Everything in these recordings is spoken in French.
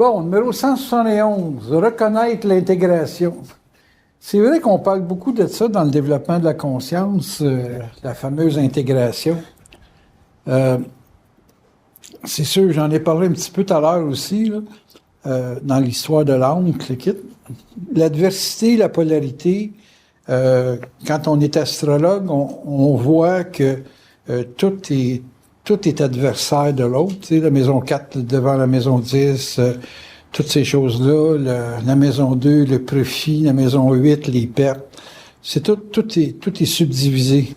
Bon, numéro 171, reconnaître l'intégration. C'est vrai qu'on parle beaucoup de ça dans le développement de la conscience, la fameuse intégration. C'est sûr, j'en ai parlé un petit peu tout à l'heure aussi, là, dans l'histoire de l'âme, l'adversité, la polarité, quand on est astrologue, on voit que tout est adversaire de l'autre. Tu sais, la maison 4 devant la maison 10, toutes ces choses-là, la maison 2, le profit, la maison 8, les pertes. C'est tout est subdivisé.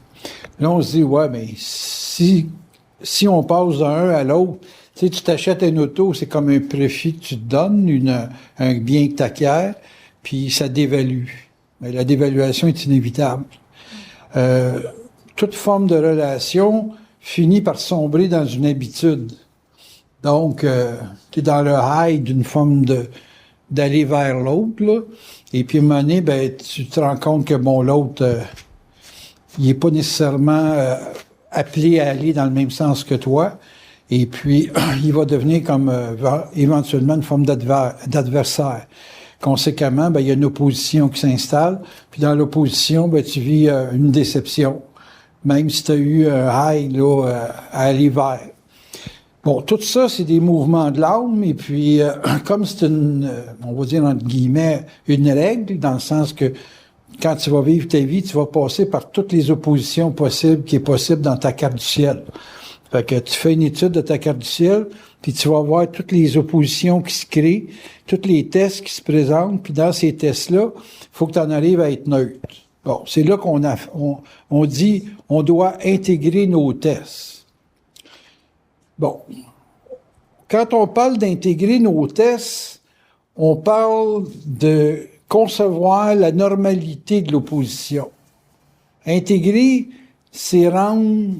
Là, on se dit, ouais, mais si on passe d'un à l'autre, tu sais, tu t'achètes une auto, c'est comme un profit que tu te donnes, un bien que tu acquiers, puis ça dévalue. Mais la dévaluation est inévitable. Toute forme de relation finit par sombrer dans une habitude. Donc, tu es dans le high d'une forme d'aller vers l'autre, là. Et puis, à un moment donné, ben, tu te rends compte que, bon, l'autre, il n'est pas nécessairement appelé à aller dans le même sens que toi. Et puis, il va devenir comme éventuellement une forme d'adversaire. Conséquemment, ben, il y a une opposition qui s'installe. Puis dans l'opposition, ben, tu vis une déception. Même si tu as eu un high là, à aller vers. Bon, tout ça, c'est des mouvements de l'âme. Et puis, comme c'est on va dire entre guillemets, une règle, dans le sens que quand tu vas vivre ta vie, tu vas passer par toutes les oppositions possibles qui est possible dans ta carte du ciel. Fait que tu fais une étude de ta carte du ciel, puis tu vas voir toutes les oppositions qui se créent, tous les tests qui se présentent, puis dans ces tests-là, il faut que tu en arrives à être neutre. Bon, c'est là on dit, on doit intégrer nos tests. Bon. Quand on parle d'intégrer nos tests, on parle de concevoir la normalité de l'opposition. Intégrer, c'est rendre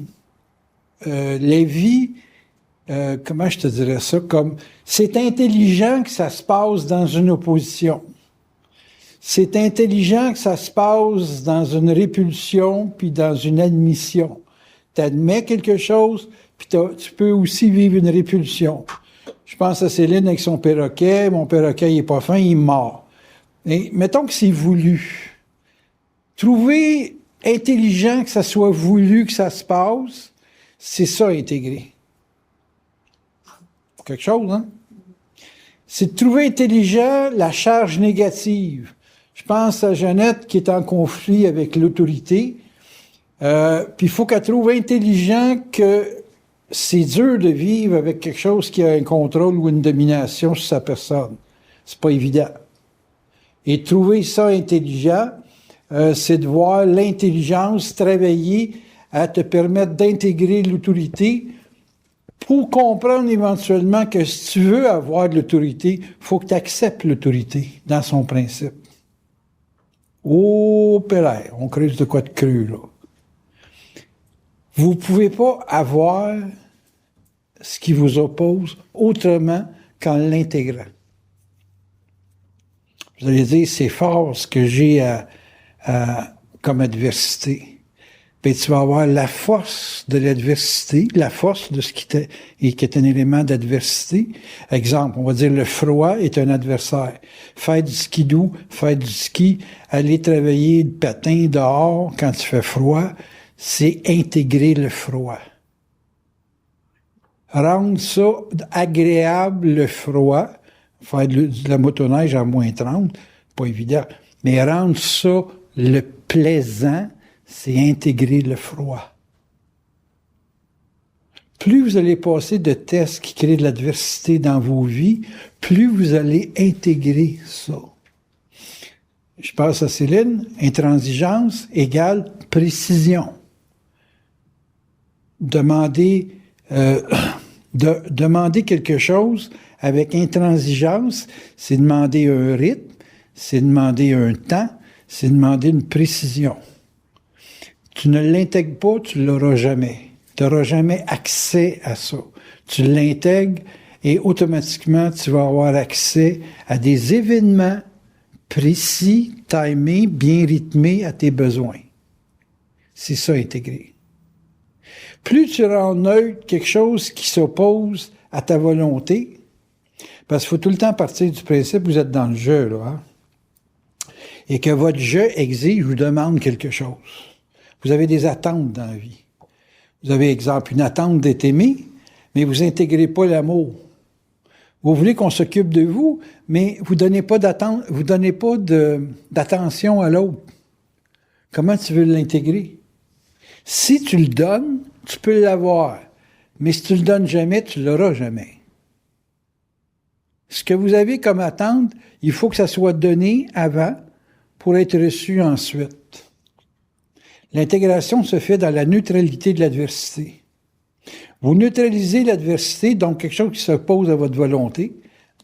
la vie, comment je te dirais ça, comme c'est intelligent que ça se passe dans une opposition. C'est intelligent que ça se passe dans une répulsion puis dans une admission. Tu admets quelque chose, puis tu peux aussi vivre une répulsion. Je pense à Céline avec son perroquet. Mon perroquet, il est pas fin, il est mort. Et mettons que c'est voulu. Trouver intelligent que ça soit voulu que ça se passe, c'est ça, intégrer. Quelque chose, hein? C'est de trouver intelligent la charge négative. Je pense à Jeannette qui est en conflit avec l'autorité. Puis il faut qu'elle trouve intelligent que c'est dur de vivre avec quelque chose qui a un contrôle ou une domination sur sa personne. C'est pas évident. Et trouver ça intelligent, c'est de voir l'intelligence travailler à te permettre d'intégrer l'autorité pour comprendre éventuellement que si tu veux avoir de l'autorité, il faut que tu acceptes l'autorité dans son principe. Oh, père, on creuse de quoi de creux, là. Vous ne pouvez pas avoir ce qui vous oppose autrement qu'en l'intégrant. Vous allez dire, c'est fort ce que j'ai comme adversité. Puis tu vas avoir la force de l'adversité, la force de ce qui est un élément d'adversité. Exemple, on va dire le froid est un adversaire. Faire du skidoo, faire du ski, aller travailler de patin dehors quand il fait froid, c'est intégrer le froid. Rendre ça agréable, le froid, faire de la motoneige à moins 30, pas évident, mais rendre ça le plaisant, c'est intégrer le froid. Plus vous allez passer de tests qui créent de l'adversité dans vos vies, plus vous allez intégrer ça. Je passe à Céline, intransigeance égale précision. Demander quelque chose avec intransigeance, c'est demander un rythme, c'est demander un temps, c'est demander une précision. Tu ne l'intègres pas, tu ne l'auras jamais. Tu n'auras jamais accès à ça. Tu l'intègres et automatiquement, tu vas avoir accès à des événements précis, timés, bien rythmés à tes besoins. C'est ça, intégrer. Plus tu rends neutre quelque chose qui s'oppose à ta volonté, Parce qu'il faut tout le temps partir du principe que vous êtes dans le jeu, là. Hein? Et que votre jeu exige, vous demande quelque chose. Vous avez des attentes dans la vie. Vous avez, exemple, une attente d'être aimé, mais vous intégrez pas l'amour. Vous voulez qu'on s'occupe de vous, mais vous donnez pas d'attente, vous donnez pas d'attention à l'autre. Comment tu veux l'intégrer? Si tu le donnes, tu peux l'avoir. Mais si tu le donnes jamais, tu l'auras jamais. Ce que vous avez comme attente, il faut que ça soit donné avant pour être reçu ensuite. L'intégration se fait dans la neutralité de l'adversité. Vous neutralisez l'adversité, donc quelque chose qui s'oppose à votre volonté,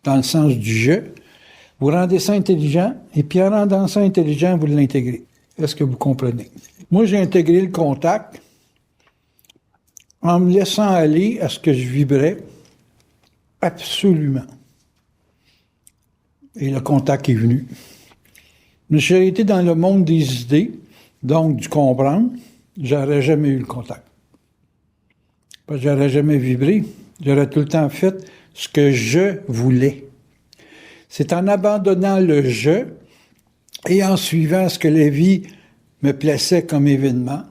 dans le sens du jeu. Vous rendez ça intelligent, et puis en rendant ça intelligent, vous l'intégrez. Est-ce que vous comprenez? Moi, j'ai intégré le contact en me laissant aller à ce que je vibrais absolument. Et le contact est venu. Mais si j'avais été dans le monde des idées, donc du comprendre, j'aurais jamais eu le contact. Parce que j'aurais jamais vibré. J'aurais tout le temps fait ce que je voulais. C'est en abandonnant le je et en suivant ce que la vie me plaçait comme événement.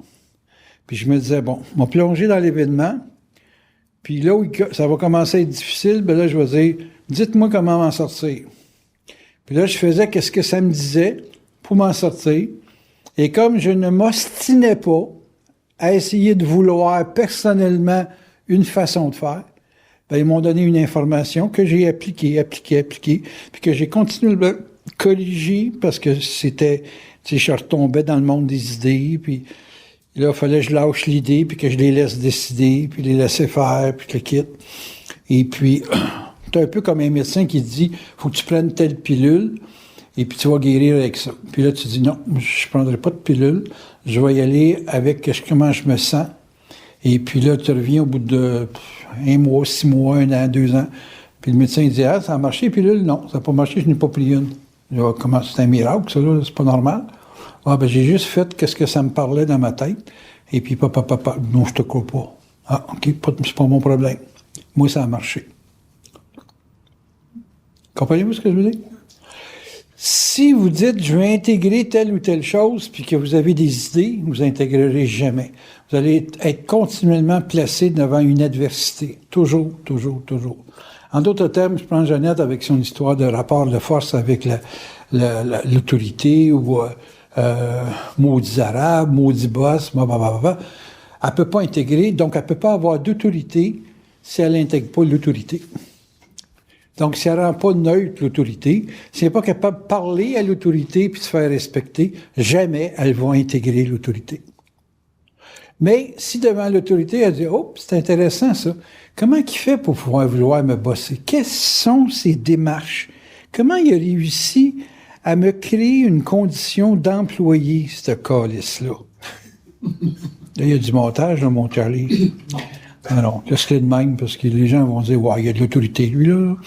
Puis je me disais, bon, je vais plonger dans l'événement. Puis là où ça va commencer à être difficile, ben là, je vais dire, dites-moi comment m'en sortir. Puis là, je faisais qu'est-ce que ça me disait pour m'en sortir. Et comme je ne m'ostinais pas à essayer de vouloir personnellement une façon de faire, ben ils m'ont donné une information que j'ai appliquée, puis que j'ai continué de le corriger parce que c'était, tu sais, je retombais dans le monde des idées, puis là, il fallait que je lâche l'idée, puis que je les laisse décider, puis les laisser faire, puis que je le quitte. Et puis, c'est un peu comme un médecin qui te dit, faut que tu prennes telle pilule, et puis tu vas guérir avec ça. Puis là, tu dis, non, je ne prendrai pas de pilule, je vais y aller avec comment je me sens. Et puis là, tu reviens au bout de 1 mois, 6 mois, 1 an, 2 ans. Puis le médecin il dit, ah, ça a marché, pilule? Non, ça n'a pas marché, je n'ai pas pris une. Là, comment, c'est un miracle, ça, là, c'est pas normal. Ah, ben, j'ai juste fait qu'est-ce que ça me parlait dans ma tête. Et puis, papa, non, je te crois pas. Ah, OK, c'est pas mon problème. Moi, ça a marché. Comprenez-vous ce que je veux dire? Si vous dites, je vais intégrer telle ou telle chose, puis que vous avez des idées, vous intégrerez jamais. Vous allez être continuellement placé devant une adversité. Toujours, toujours, toujours. En d'autres termes, je prends Jeannette avec son histoire de rapport de force avec l'autorité ou maudits arabes, maudits boss, blablabla. Elle ne peut pas intégrer, donc elle ne peut pas avoir d'autorité si elle n'intègre pas l'autorité. Donc, si elle ne rend pas neutre l'autorité, si elle n'est pas capable de parler à l'autorité puis de se faire respecter, jamais elle va intégrer l'autorité. Mais si devant l'autorité, elle dit « Oh, c'est intéressant ça. Comment il fait pour pouvoir vouloir me bosser? Quelles sont ses démarches? Comment il a réussi à me créer une condition d'employé, ce calice-là? » Là, il y a du montage, là, mon Charlie. Non, laisse-le de même, parce que les gens vont dire « Ouais, il y a de l'autorité, lui, là. »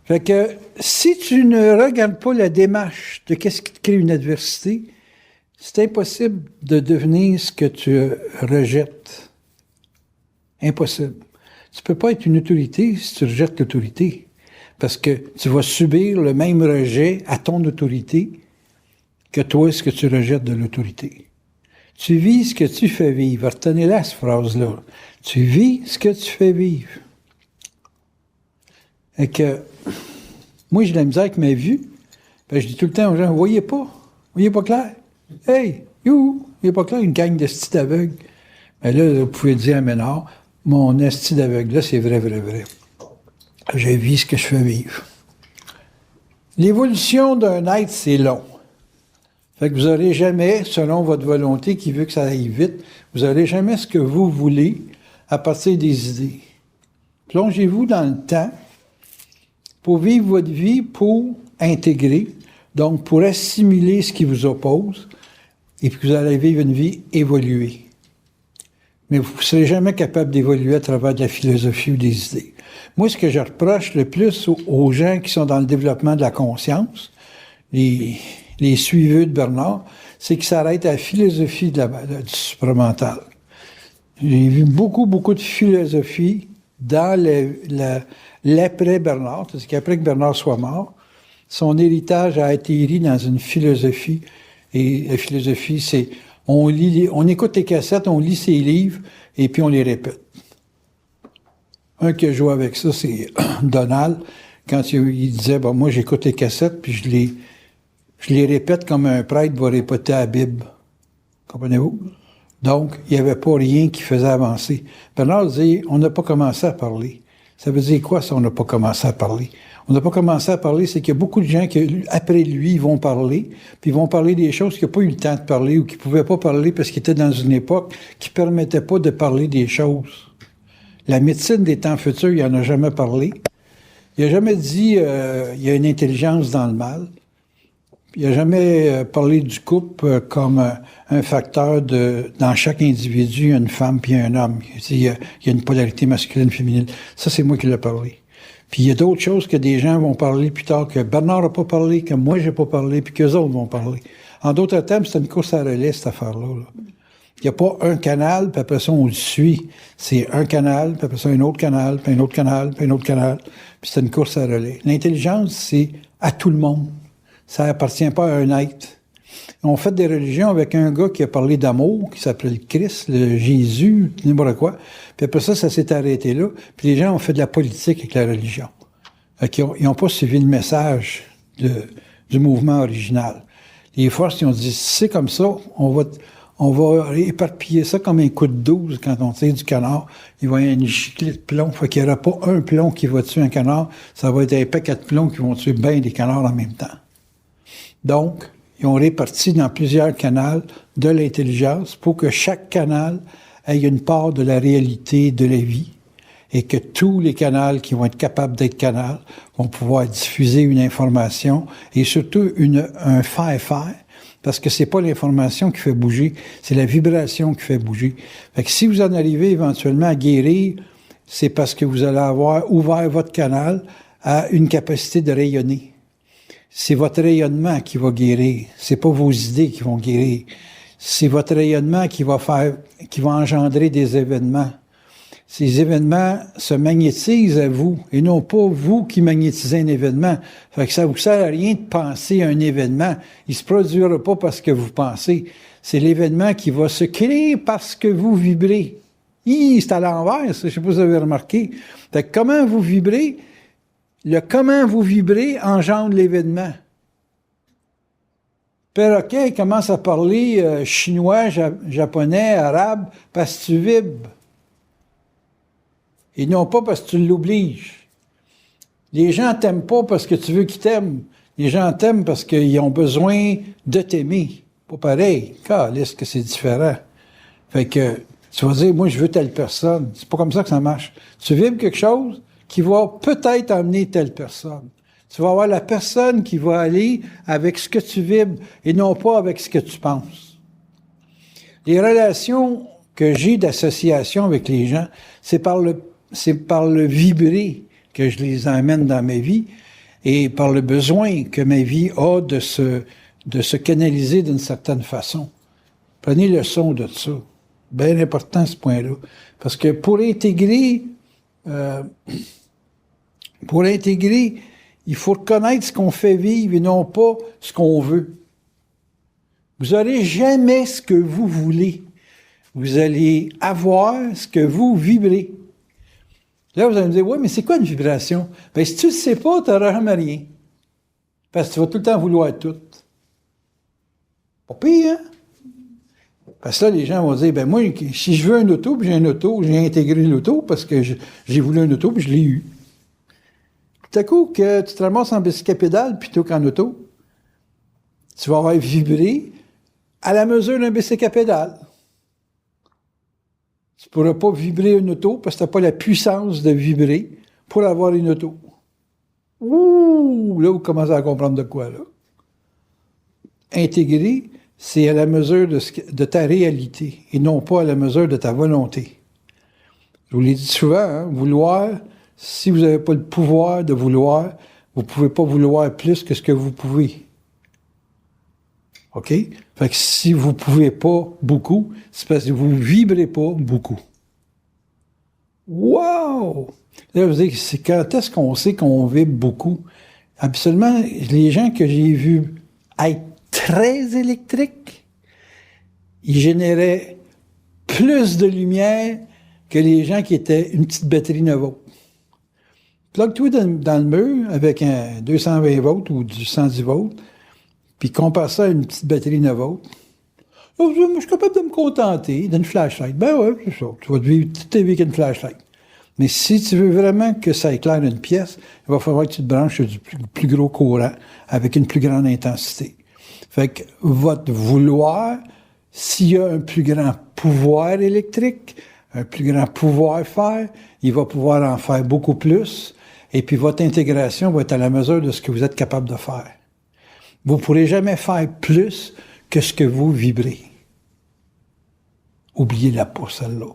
Fait que, si tu ne regardes pas la démarche de qu'est-ce qui te crée une adversité, c'est impossible de devenir ce que tu rejettes. Impossible. Tu peux pas être une autorité si tu rejettes l'autorité. Parce que tu vas subir le même rejet à ton autorité que toi, ce que tu rejettes de l'autorité. Tu vis ce que tu fais vivre. Retenez-la, cette phrase-là. Tu vis ce que tu fais vivre. Et que, moi, j'ai de la misère avec ma vue. Ben, je dis tout le temps aux gens, vous voyez pas clair. Hey, vous voyez pas clair, une gang de sti d'aveugles. Ben là, vous pouvez dire à Ménard, mon esti d'aveugle-là, c'est vrai, vrai, vrai. Je vis ce que je fais vivre. L'évolution d'un être, c'est long. Fait que vous n'aurez jamais, selon votre volonté qui veut que ça aille vite, vous n'aurez jamais ce que vous voulez à partir des idées. Plongez-vous dans le temps pour vivre votre vie, pour intégrer, donc pour assimiler ce qui vous oppose, et puis vous allez vivre une vie évoluée. Mais vous ne serez jamais capable d'évoluer à travers de la philosophie ou des idées. Moi, ce que je reproche le plus aux gens qui sont dans le développement de la conscience, les suiveux de Bernard, c'est qu'ils s'arrêtent à la philosophie du supramental. J'ai vu beaucoup de philosophie dans l'après-Bernard, c'est-à-dire qu'après que Bernard soit mort, son héritage a atterri dans une philosophie. Et la philosophie, c'est on écoute les cassettes, on lit ses livres, et puis on les répète. Un qui a joué avec ça, c'est Donald, quand il disait, bon, moi j'écoute les cassettes, puis je les répète comme un prêtre va répéter la Bible. Comprenez-vous? Donc, il n'y avait pas rien qui faisait avancer. Bernard disait, on n'a pas commencé à parler. Ça veut dire quoi, ça, on n'a pas commencé à parler? On n'a pas commencé à parler, c'est qu'il y a beaucoup de gens qui, après lui, ils vont parler, puis ils vont parler des choses qu'ils n'ont pas eu le temps de parler ou qu'ils ne pouvaient pas parler parce qu'ils étaient dans une époque qui ne permettait pas de parler des choses. La médecine des temps futurs, il n'en a jamais parlé. Il n'a jamais dit il y a une intelligence dans le mal. Il n'a jamais parlé du couple comme un facteur dans chaque individu, il y a une femme puis un homme. Il y a une polarité masculine-féminine. Ça, c'est moi qui l'ai parlé. Puis il y a d'autres choses que des gens vont parler plus tard, que Bernard n'a pas parlé, que moi j'ai pas parlé, puis qu'eux autres vont parler. En d'autres termes, c'est une course à relais, cette affaire-là. Il n'y a pas un canal, puis après ça, on le suit. C'est un canal, puis après ça, un autre canal, puis un autre canal, puis un autre canal. Puis c'est une course à relais. L'intelligence, c'est à tout le monde. Ça appartient pas à un être. On fait des religions avec un gars qui a parlé d'amour, qui s'appelait le Christ, le Jésus, n'importe quoi. Puis après ça s'est arrêté là. Puis les gens ont fait de la politique avec la religion. Ils n'ont pas suivi le message du mouvement original. Les forces, ils ont dit, si c'est comme ça, on va éparpiller ça comme un coup de 12 quand on tire du canard. Il va y avoir une giclée de plomb. Fait qu'il n'y aura pas un plomb qui va tuer un canard. Ça va être un paquet de plombs qui vont tuer bien des canards en même temps. Donc, ils ont réparti dans plusieurs canaux de l'intelligence pour que chaque canal ait une part de la réalité de la vie et que tous les canaux qui vont être capables d'être canaux vont pouvoir diffuser une information et surtout un faire-faire, parce que c'est pas l'information qui fait bouger, c'est la vibration qui fait bouger. Fait que si vous en arrivez éventuellement à guérir, c'est parce que vous allez avoir ouvert votre canal à une capacité de rayonner. C'est votre rayonnement qui va guérir. C'est pas vos idées qui vont guérir. C'est votre rayonnement qui va engendrer des événements. Ces événements se magnétisent à vous, et non pas vous qui magnétisez un événement. Fait que ça vous sert à rien de penser à un événement. Il se produira pas parce que vous pensez. C'est l'événement qui va se créer parce que vous vibrez. C'est à l'envers, ça, je sais pas si vous avez remarqué. Fait que comment vous vibrez? Le comment vous vibrez engendre l'événement. Perroquet commence à parler chinois, japonais, arabe, parce que tu vibres. Et non pas parce que tu l'obliges. Les gens t'aiment pas parce que tu veux qu'ils t'aiment. Les gens t'aiment parce qu'ils ont besoin de t'aimer. Pas pareil. Calisse que c'est différent. Fait que tu vas dire, moi je veux telle personne. C'est pas comme ça que ça marche. Tu vibres quelque chose qui va peut-être amener telle personne. Tu vas avoir la personne qui va aller avec ce que tu vibres et non pas avec ce que tu penses. Les relations que j'ai d'association avec les gens, c'est par le vibrer que je les emmène dans ma vie et par le besoin que ma vie a de se canaliser d'une certaine façon. Prenez le son de ça. Bien important ce point-là. Parce que pour intégrer, il faut reconnaître ce qu'on fait vivre et non pas ce qu'on veut. Vous n'aurez jamais ce que vous voulez. Vous allez avoir ce que vous vibrez. Là, vous allez me dire, oui, mais c'est quoi une vibration? Bien, si tu ne le sais pas, tu n'auras jamais rien. Parce que tu vas tout le temps vouloir tout. Pas pire, hein? Parce que là, les gens vont dire, ben moi, si je veux un auto, puis j'ai un auto, j'ai intégré l'auto parce que j'ai voulu un auto, puis je l'ai eu. Tout à coup, que tu te ramasses en bicyclette à pédale plutôt qu'en auto, tu vas avoir vibré à la mesure d'un bicycle à pédale. Tu ne pourras pas vibrer une auto parce que tu n'as pas la puissance de vibrer pour avoir une auto. Ouh! Là, vous commencez à comprendre de quoi, là. Intégrer, c'est à la mesure de ta réalité et non pas à la mesure de ta volonté. Je vous l'ai dit souvent, hein, vouloir, si vous n'avez pas le pouvoir de vouloir, vous ne pouvez pas vouloir plus que ce que vous pouvez. OK? Fait que si vous ne pouvez pas beaucoup, c'est parce que vous ne vibrez pas beaucoup. Wow! Là, vous dites, c'est quand est-ce qu'on sait qu'on vibre beaucoup? Absolument, les gens que j'ai vus être très électriques, ils généraient plus de lumière que les gens qui étaient une petite batterie 9 volts. Plug-toi dans le mur avec un 220 volts ou du 110 volts, puis compare ça à une petite batterie 9 volts. Moi, je suis capable de me contenter d'une flashlight. Ben ouais, c'est ça. Tu vas te vivre toute ta vie avec une flashlight. Mais si tu veux vraiment que ça éclaire une pièce, il va falloir que tu te branches sur du plus gros courant avec une plus grande intensité. Fait que votre vouloir, s'il y a un plus grand pouvoir électrique, un plus grand pouvoir faire, il va pouvoir en faire beaucoup plus. Et puis votre intégration va être à la mesure de ce que vous êtes capable de faire. Vous ne pourrez jamais faire plus que ce que vous vibrez. Oubliez-la pas, celle-là.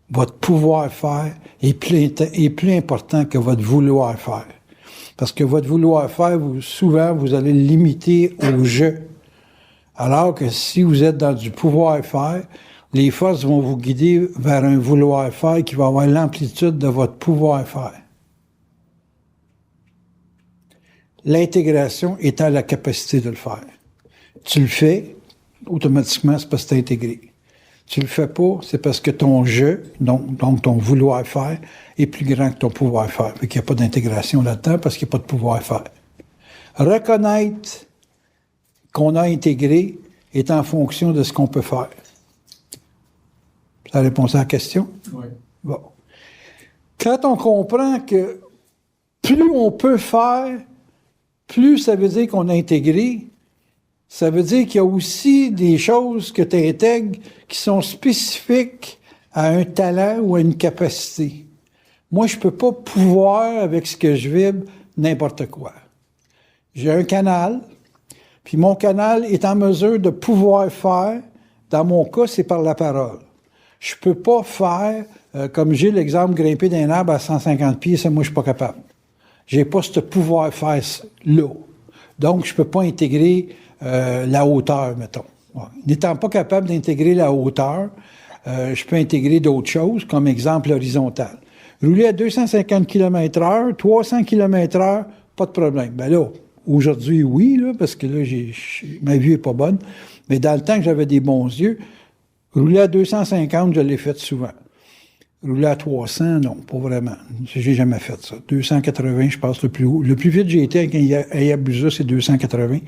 Votre pouvoir faire est plus important que votre vouloir faire. Parce que votre vouloir faire, souvent, vous allez le limiter au jeu. Alors que si vous êtes dans du pouvoir faire, les forces vont vous guider vers un vouloir faire qui va avoir l'amplitude de votre pouvoir faire. L'intégration étant la capacité de le faire. Tu le fais, automatiquement, c'est parce que tu es intégré. Tu le fais pas, c'est parce que ton jeu, donc ton vouloir faire, est plus grand que ton pouvoir faire. Fait qu'il n'y a pas d'intégration là-dedans parce qu'il n'y a pas de pouvoir faire. Reconnaître qu'on a intégré est en fonction de ce qu'on peut faire. Ça répond à la question? Oui. Bon. Quand on comprend que plus on peut faire, plus ça veut dire qu'on a intégré, ça veut dire qu'il y a aussi des choses que tu intègres qui sont spécifiques à un talent ou à une capacité. Moi, je ne peux pas pouvoir, avec ce que je vibre, n'importe quoi. J'ai un canal, puis mon canal est en mesure de pouvoir faire, dans mon cas, c'est par la parole. Je ne peux pas faire, comme j'ai l'exemple, grimper d'un arbre à 150 pieds, ça, moi, je ne suis pas capable. Je n'ai pas ce pouvoir-faire là. Donc, je ne peux pas intégrer la hauteur, mettons. Ouais. N'étant pas capable d'intégrer la hauteur, je peux intégrer d'autres choses, comme exemple horizontal. Rouler à 250 km/h, 300 km/h, pas de problème. Ben là, aujourd'hui, oui, là, parce que là, ma vue n'est pas bonne. Mais dans le temps que j'avais des bons yeux, rouler à 250, je l'ai fait souvent. Rouler à 300, non, pas vraiment. J'ai jamais fait ça. 280, je pense, le plus haut. Le plus vite j'ai été avec un Hayabusa, c'est 280.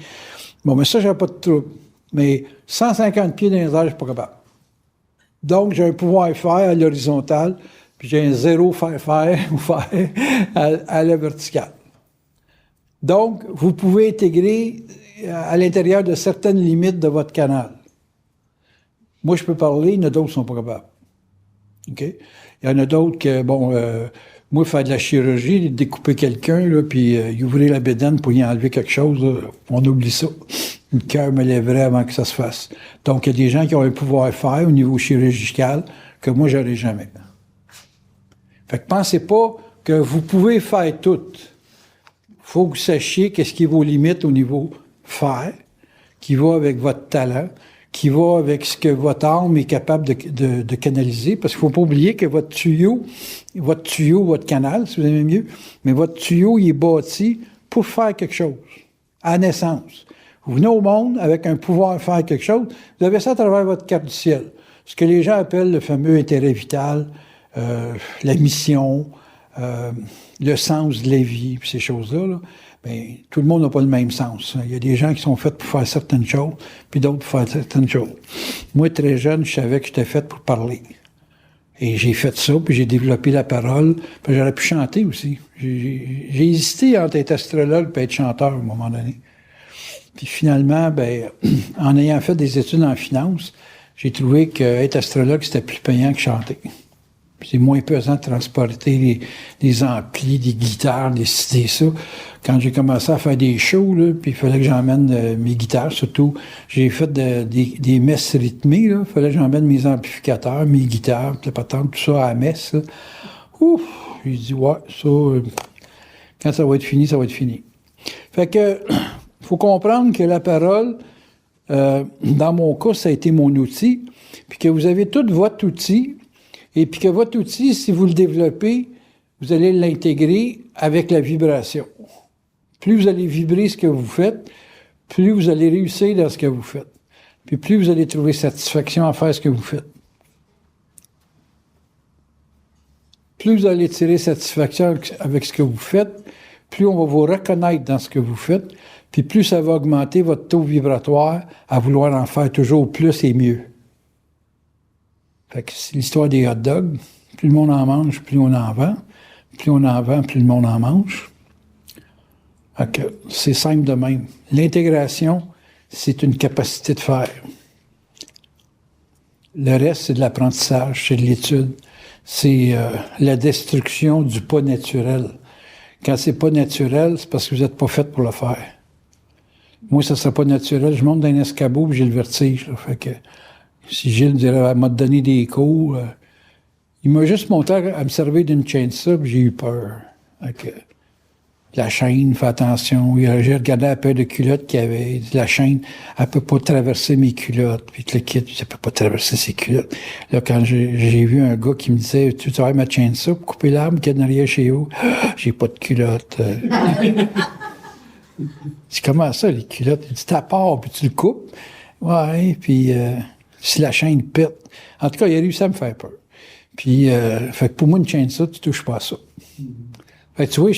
Bon, mais ça, j'avais pas de trouble. Mais 150 pieds dans les airs, je suis pas capable. Donc, j'ai un pouvoir faire à l'horizontale, puis j'ai un zéro faire ou faire à la verticale. Donc, vous pouvez intégrer à l'intérieur de certaines limites de votre canal. Moi, je peux parler, il y en a d'autres qui sont pas capables. OK? Il y en a d'autres que, moi, faire de la chirurgie, découper quelqu'un, là, puis y ouvrir la bédaine pour y enlever quelque chose, là, on oublie ça. Le cœur me lèverait avant que ça se fasse. Donc, il y a des gens qui ont un pouvoir faire au niveau chirurgical que moi, j'aurais jamais. Fait que pensez pas que vous pouvez faire tout. Faut que vous sachiez qu'est-ce qui est vos limites au niveau faire, qui va avec votre talent, qui va avec ce que votre âme est capable de canaliser, parce qu'il ne faut pas oublier que votre tuyau, votre canal, si vous aimez mieux, mais votre tuyau, il est bâti pour faire quelque chose, à naissance. Vous venez au monde avec un pouvoir de faire quelque chose, vous avez ça à travers votre carte du ciel. Ce que les gens appellent le fameux intérêt vital, la mission, le sens de la vie, puis ces choses-là, là. Bien, tout le monde n'a pas le même sens. Il y a des gens qui sont faits pour faire certaines choses, puis d'autres pour faire certaines choses. Moi, très jeune, je savais que j'étais fait pour parler. Et j'ai fait ça, puis j'ai développé la parole, puis j'aurais pu chanter aussi. J'ai hésité entre être astrologue et être chanteur à un moment donné. Puis finalement, en ayant fait des études en finance, j'ai trouvé qu'être astrologue, c'était plus payant que chanter. C'est moins pesant de transporter des amplis, des guitares, des ça. Quand j'ai commencé à faire des shows, là, puis il fallait que j'emmène mes guitares, surtout, j'ai fait des messes rythmées, là. Il fallait que j'emmène mes amplificateurs, mes guitares, tout ça à la messe, là. Ouf! J'ai dit, ouais, ça, quand ça va être fini, ça va être fini. Fait que, faut comprendre que la parole, dans mon cas, ça a été mon outil, puis que vous avez tout votre outil, Et puis que votre outil, si vous le développez, vous allez l'intégrer avec la vibration. Plus vous allez vibrer ce que vous faites, plus vous allez réussir dans ce que vous faites. Puis plus vous allez trouver satisfaction à faire ce que vous faites. Plus vous allez tirer satisfaction avec ce que vous faites, plus on va vous reconnaître dans ce que vous faites, puis plus ça va augmenter votre taux vibratoire à vouloir en faire toujours plus et mieux. Fait que c'est l'histoire des hot dogs. Plus le monde en mange, plus on en vend. Plus on en vend, plus le monde en mange. Fait que c'est simple de même. L'intégration, c'est une capacité de faire. Le reste, c'est de l'apprentissage, c'est de l'étude. C'est la destruction du pas naturel. Quand c'est pas naturel, c'est parce que vous n'êtes pas fait pour le faire. Moi, ça ne serait pas naturel. Je monte dans un escabeau et j'ai le vertige. Là. Fait que si Gilles dirait, elle m'a donné des cours, il m'a juste monté à me servir d'une chainsaw, puis j'ai eu peur. Fait que, la chaîne, fais attention. J'ai regardé la paire de culottes qu'il y avait. La chaîne, elle peut pas traverser mes culottes. Puis le kit, ça peut pas traverser ses culottes. Là, quand j'ai vu un gars qui me disait, tu travailles ma chainsaw pour couper l'arbre qu'il y a derrière chez vous? J'ai pas de culottes. C'est comment ça, les culottes? Il dit, t'as part, puis tu le coupes. Ouais, puis si la chaîne pète. En tout cas, il a réussi à me faire peur. Puis, fait que pour moi, une chainsaw, tu touches pas à ça. Fait que tu vois,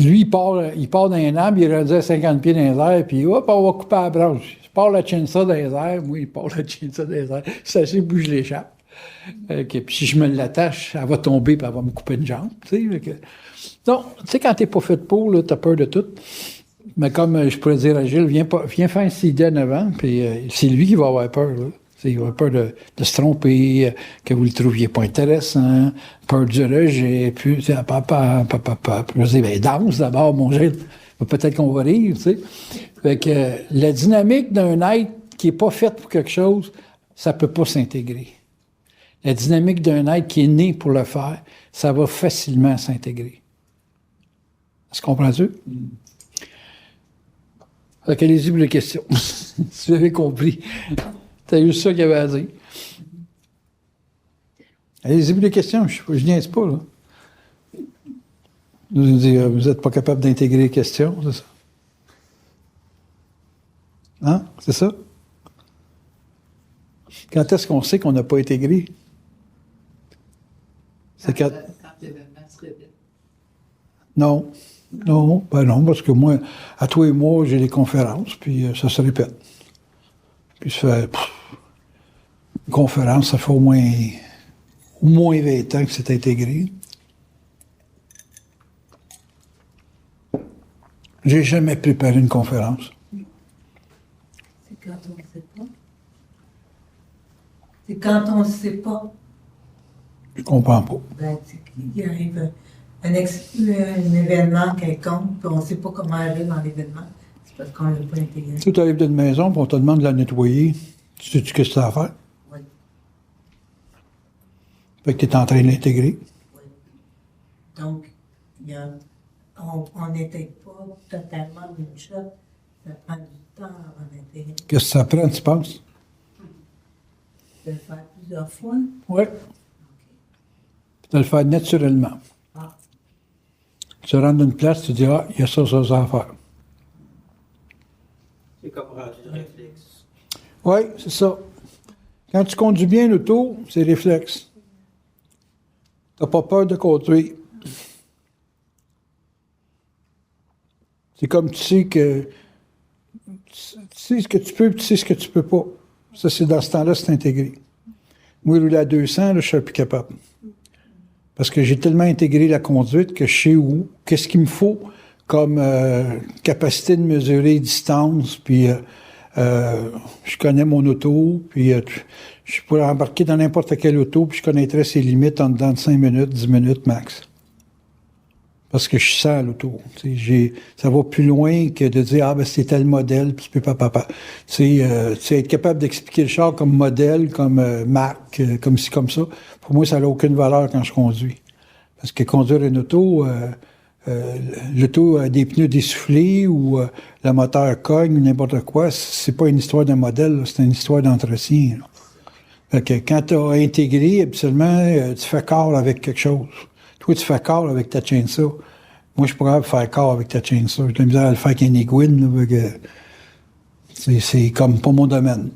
lui, il part dans un arbre, il est rendu à 50 pieds dans les airs, puis hop, on va couper la branche. Il part la chainsaw dans les airs, moi, il part la chainsaw dans les airs. C'est assez bouge l'échappe. Puis si je me l'attache, elle va tomber, puis elle va me couper une jambe, tu sais. Donc, tu sais, quand t'es pas fait pour, là, t'as peur de tout. Mais comme je pourrais dire à Gilles, viens faire un CD en avant, puis c'est lui qui va avoir peur, là. Il va avoir peur de se tromper, que vous le trouviez pas intéressant, peur du rejet, puis papa. Puis je dis, ben danse d'abord, mon Gilles. Peut-être qu'on va rire, tu sais. Fait que la dynamique d'un être qui est pas fait pour quelque chose, ça peut pas s'intégrer. La dynamique d'un être qui est né pour le faire, ça va facilement s'intégrer. Est-ce qu'on comprend-tu? Fait que allez-y pour les questions. Si vous avez compris. C'est juste ça qu'il y avait à dire. Allez-y pour les questions. Je niaise pas, là. Vous n'êtes pas capable d'intégrer les questions, c'est ça? Hein? C'est ça? Quand est-ce qu'on sait qu'on n'a pas intégré? C'est quand l'événement se répète. Non. Non, parce que moi, à tous les mois, j'ai des conférences, puis ça se répète. Puis ça fait... une conférence, ça fait au moins 20 ans que c'est intégré. J'ai jamais préparé une conférence. C'est quand on ne sait pas. C'est quand on ne sait pas. Je comprends pas. Ben, il arrive un événement quelconque, puis on ne sait pas comment aller dans l'événement. C'est parce qu'on ne l'a pas intégré. Tu arrives d'une maison, puis on te demande de la nettoyer. Tu sais-tu qu'est-ce que tu as à faire? Oui. Fait que tu es en train de l'intégrer. Oui. Donc, on n'intègre pas totalement d'une shot. Ça prend du temps avant d'intégrer. Qu'est-ce que ça prend, tu penses? De le faire plusieurs fois? Oui. De le faire naturellement. Ah. Tu rentres d'une place, tu dis, ah, il y a ça à faire. C'est comme rendu le réflexe. Oui, c'est ça. Quand tu conduis bien l'auto, c'est réflexe. Tu n'as pas peur de conduire. C'est comme tu sais que tu sais ce que tu peux, tu sais ce que tu peux pas. Ça, c'est dans ce temps-là, c'est intégré. Moi, rouler à 200, là, je ne serais plus capable. Parce que j'ai tellement intégré la conduite que je sais où, qu'est-ce qu'il me faut comme capacité de mesurer distance, puis je connais mon auto, puis je pourrais embarquer dans n'importe quelle auto, puis je connaîtrais ses limites en dedans de 5 minutes, 10 minutes max. Parce que je sens l'auto. Ça va plus loin que de dire, ah, ben, c'est tel modèle, puis tu peux pas. Être capable d'expliquer le char comme modèle, comme marque, comme ci, comme ça, pour moi, ça n'a aucune valeur quand je conduis. Parce que conduire une auto, l'auto a des pneus dessoufflés ou le moteur cogne ou n'importe quoi, c'est pas une histoire d'un modèle, là, c'est une histoire d'entretien. Là. Fait que quand tu as intégré, habituellement, tu fais corps avec quelque chose. Toi, tu fais corps avec ta chainsaw. Moi, je pourrais faire corps avec ta chainsaw. J'ai de la misère à le faire avec un aiguine, là, c'est comme pas mon domaine.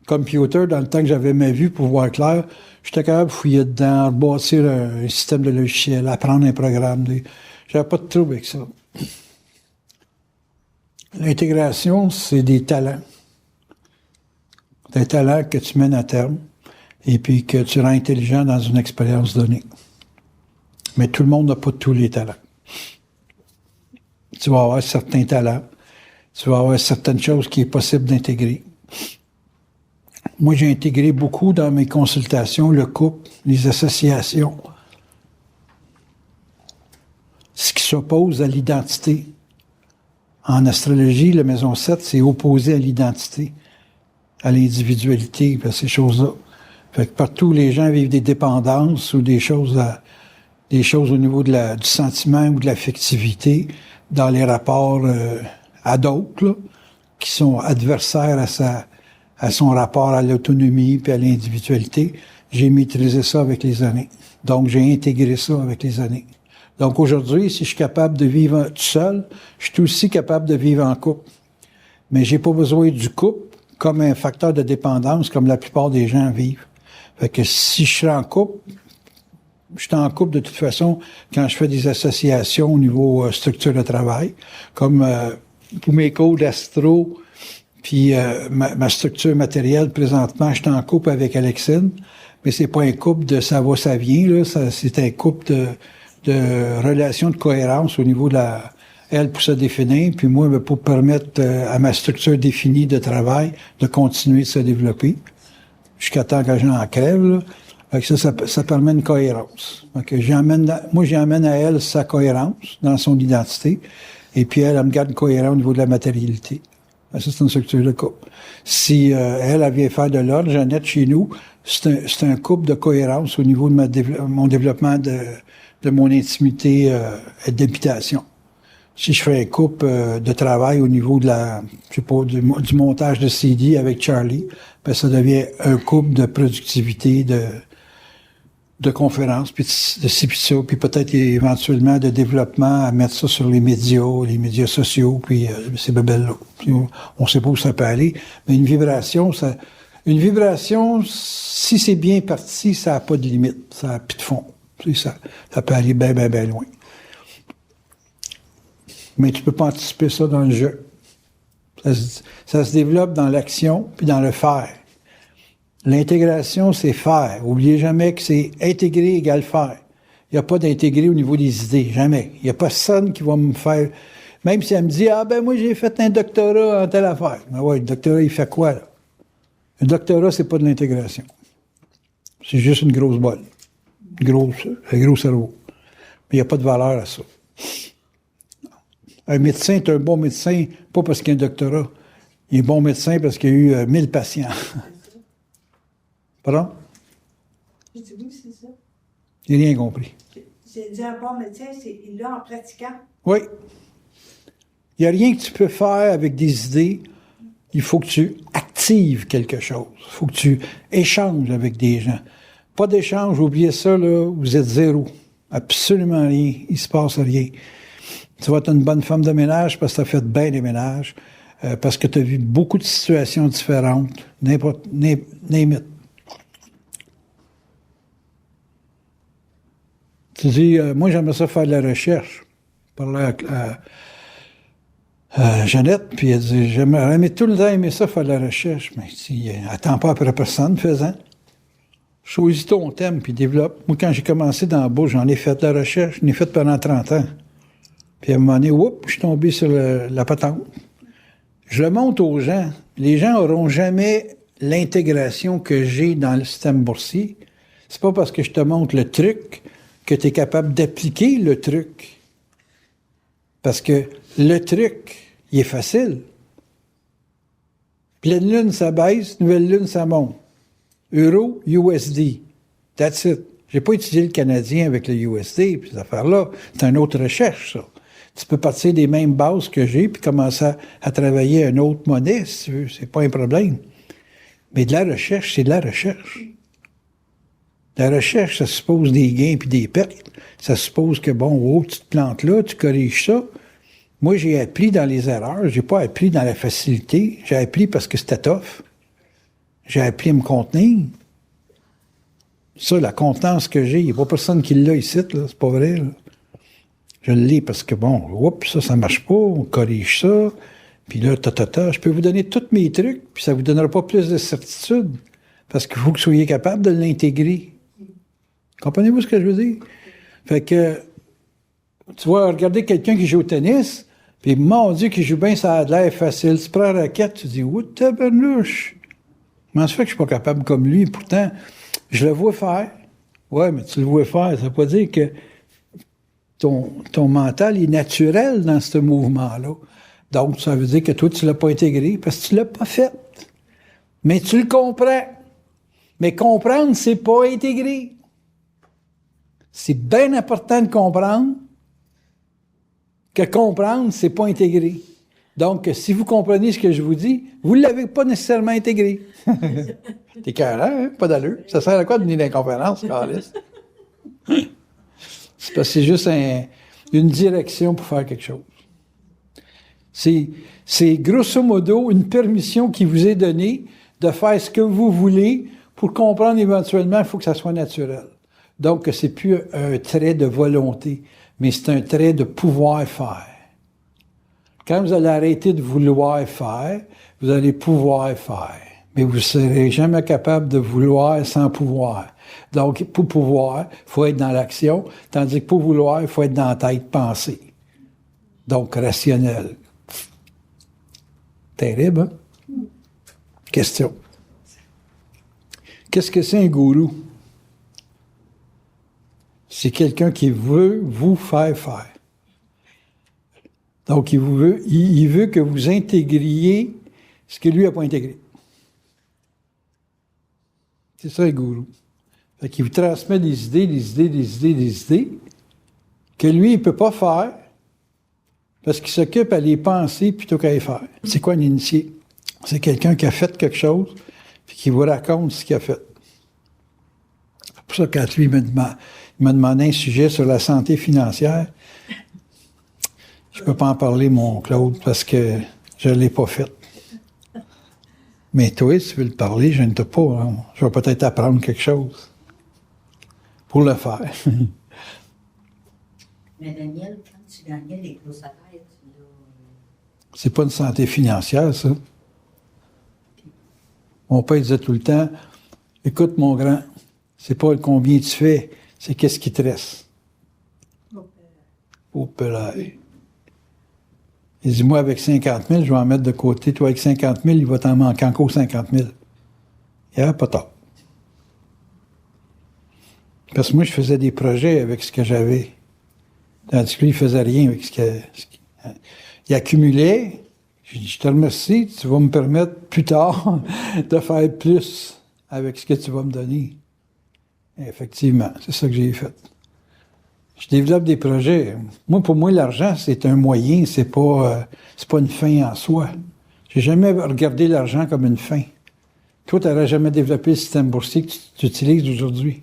Computer, dans le temps que j'avais ma vue pour voir clair, j'étais capable de fouiller dedans, rebâtir un système de logiciel, apprendre un programme. J'avais pas de trouble avec ça. L'intégration, c'est des talents. Des talents que tu mènes à terme et puis que tu rends intelligent dans une expérience donnée. Mais tout le monde n'a pas tous les talents. Tu vas avoir certains talents. Tu vas avoir certaines choses qui est possible d'intégrer. Moi, j'ai intégré beaucoup dans mes consultations le couple, les associations. Ce qui s'oppose à l'identité. En astrologie, la maison 7, c'est opposé à l'identité, à l'individualité, ces choses-là. Fait que partout, les gens vivent des dépendances ou des choses au niveau du sentiment ou de l'affectivité dans les rapports à d'autres, là, qui sont adversaires à son rapport à l'autonomie puis à l'individualité. J'ai maîtrisé ça avec les années. Donc, j'ai intégré ça avec les années. Donc, aujourd'hui, si je suis capable de vivre tout seul, je suis aussi capable de vivre en couple. Mais j'ai pas besoin du couple comme un facteur de dépendance, comme la plupart des gens vivent. Fait que si je suis en couple, je suis en couple de toute façon quand je fais des associations au niveau structure de travail, comme pour mes cours d'astro, puis ma structure matérielle, présentement, je suis en couple avec Alexine, mais c'est pas un couple de ça va, ça vient, là, c'est un couple de relations de cohérence au niveau de elle pour se définir, puis moi pour permettre à ma structure définie de travail de continuer de se développer jusqu'à temps que j'en crève, là. Fait que ça permet une cohérence. Donc, j'emmène à elle sa cohérence dans son identité, et puis elle me garde cohérent au niveau de la matérialité. Ça, c'est une structure de couple. Si elle vient faire de l'ordre, Jeannette, chez nous, c'est un couple de cohérence au niveau de mon développement de mon intimité et d'habitation. Si je fais un couple de travail au niveau de du montage de CD avec Charlie, ben ça devient un couple de productivité, de conférences, puis de ci, puis ça, puis peut-être éventuellement de développement à mettre ça sur les médias sociaux, puis ces bébelles-là. On sait pas où ça peut aller, mais une vibration, si c'est bien parti, ça n'a pas de limite, ça n'a plus de fond. Ça peut aller bien, bien, bien loin. Mais tu peux pas anticiper ça dans le jeu. Ça se développe dans l'action, puis dans le faire. L'intégration, c'est faire. Oubliez jamais que c'est intégrer égale faire. Il n'y a pas d'intégrer au niveau des idées, jamais. Il n'y a personne qui va me faire... Même si elle me dit, moi j'ai fait un doctorat en telle affaire. Ben ouais, le doctorat, il fait quoi, là? Un doctorat, c'est pas de l'intégration. C'est juste une grosse bolle. Un gros cerveau. Mais il n'y a pas de valeur à ça. Un médecin est un bon médecin, pas parce qu'il a un doctorat. Il est bon médecin parce qu'il a eu 1000 patients. Pardon? J'ai dit oui, c'est ça. J'ai rien compris. J'ai dit un bon médecin, il l'a en pratiquant. Oui. Il n'y a rien que tu peux faire avec des idées. Il faut que tu actives quelque chose. Il faut que tu échanges avec des gens. Pas d'échange, oubliez ça, là, vous êtes zéro. Absolument rien. Il ne se passe rien. Tu vas être une bonne femme de ménage parce que tu as fait bien des ménages, parce que tu as vu beaucoup de situations différentes. Name it. Tu dis, moi, j'aimerais ça faire de la recherche. Je parlais à Jeannette, puis elle dit, j'aimerais tout le temps aimer ça, faire de la recherche. Mais si, attends pas après personne, fais-en. Choisis ton thème, puis développe. Moi, quand j'ai commencé dans la bourse, j'en ai fait de la recherche, j'en ai fait pendant 30 ans. Puis à un moment donné, je suis tombé sur la patente. Je le montre aux gens. Les gens n'auront jamais l'intégration que j'ai dans le système boursier. C'est pas parce que je te montre le truc que tu es capable d'appliquer le truc. Parce que le truc, il est facile. Pleine lune, ça baisse, nouvelle lune, ça monte. Euro, USD. That's it. J'ai pas étudié le Canadien avec le USD, puis ces affaires-là. C'est une autre recherche, ça. Tu peux partir des mêmes bases que j'ai, puis commencer à travailler une autre monnaie, si tu veux. C'est pas un problème. Mais de la recherche, c'est de la recherche. La recherche, ça suppose des gains puis des pertes. Ça suppose que, bon, oh, tu te plantes là, tu corriges ça. Moi, j'ai appris dans les erreurs. J'ai pas appris dans la facilité. J'ai appris parce que c'était tough. J'ai appris à me contenir. Ça, la contenance que j'ai, il n'y a pas personne qui l'a ici, là. C'est pas vrai, là. Je l'ai parce que, bon, oups, ça marche pas, on corrige ça. Puis là, je peux vous donner tous mes trucs, puis ça vous donnera pas plus de certitude. Parce qu'il faut que vous soyez capable de l'intégrer. Comprenez-vous ce que je veux dire? Fait que, tu vois, regardez quelqu'un qui joue au tennis, puis mon Dieu, qui joue bien, ça a de l'air facile. Tu prends la raquette, tu dis, oh, tabarnouche! Comment ça fait que je suis pas capable comme lui? Pourtant, je le vois faire. Ouais, mais tu le vois faire, ça veut pas dire que ton mental est naturel dans ce mouvement-là. Donc, ça veut dire que toi, tu l'as pas intégré parce que tu l'as pas fait. Mais tu le comprends. Mais comprendre, c'est pas intégrer. C'est bien important de comprendre que comprendre, c'est pas intégrer. Donc, si vous comprenez ce que je vous dis, vous ne l'avez pas nécessairement intégré. T'es carré, hein? Pas d'allure. Ça sert à quoi de venir dans une conférence, Carlis? C'est parce que c'est juste une direction pour faire quelque chose. C'est grosso modo une permission qui vous est donnée de faire ce que vous voulez pour comprendre éventuellement, il faut que ça soit naturel. Donc, c'est plus un trait de volonté, mais c'est un trait de pouvoir faire. Quand vous allez arrêter de vouloir faire, vous allez pouvoir faire. Mais vous ne serez jamais capable de vouloir sans pouvoir. Donc, pour pouvoir, il faut être dans l'action, tandis que pour vouloir, il faut être dans la tête, penser. Donc, rationnel. Terrible, hein? Question. Qu'est-ce que c'est un gourou? C'est quelqu'un qui veut vous faire faire. Donc, il veut que vous intégriez ce que lui n'a pas intégré. C'est ça, le gourou. Fait qu'il vous transmet des idées, que lui, il ne peut pas faire, parce qu'il s'occupe à les penser plutôt qu'à les faire. C'est quoi un initié? C'est quelqu'un qui a fait quelque chose, puis qui vous raconte ce qu'il a fait. C'est pour ça que quand lui, il m'a demandé un sujet sur la santé financière, je peux pas en parler, mon Claude, parce que je l'ai pas fait. Mais toi, si tu veux le parler, je ne te pas. Hein. Je vais peut-être apprendre quelque chose pour le faire. Mais Daniel, quand tu gagnais les gros salaires, C'est pas une santé financière, ça. Mon père disait tout le temps, écoute, mon grand, c'est pas combien tu fais, c'est qu'est-ce qui te reste. Au pelaille. Il dit, moi, avec 50 000, je vais en mettre de côté. Toi, avec 50 000, il va t'en manquer encore 50 000. Il n'y a pas tard. Parce que moi, je faisais des projets avec ce que j'avais. Tandis que lui, il faisait rien avec ce qu'il... Il accumulait. J'ai dit, je te remercie, tu vas me permettre plus tard de faire plus avec ce que tu vas me donner. Et effectivement, c'est ça que j'ai fait. Je développe des projets. Moi, pour moi, l'argent, c'est un moyen, c'est pas une fin en soi. J'ai jamais regardé l'argent comme une fin. Toi, tu n'aurais jamais développé le système boursier que tu utilises aujourd'hui.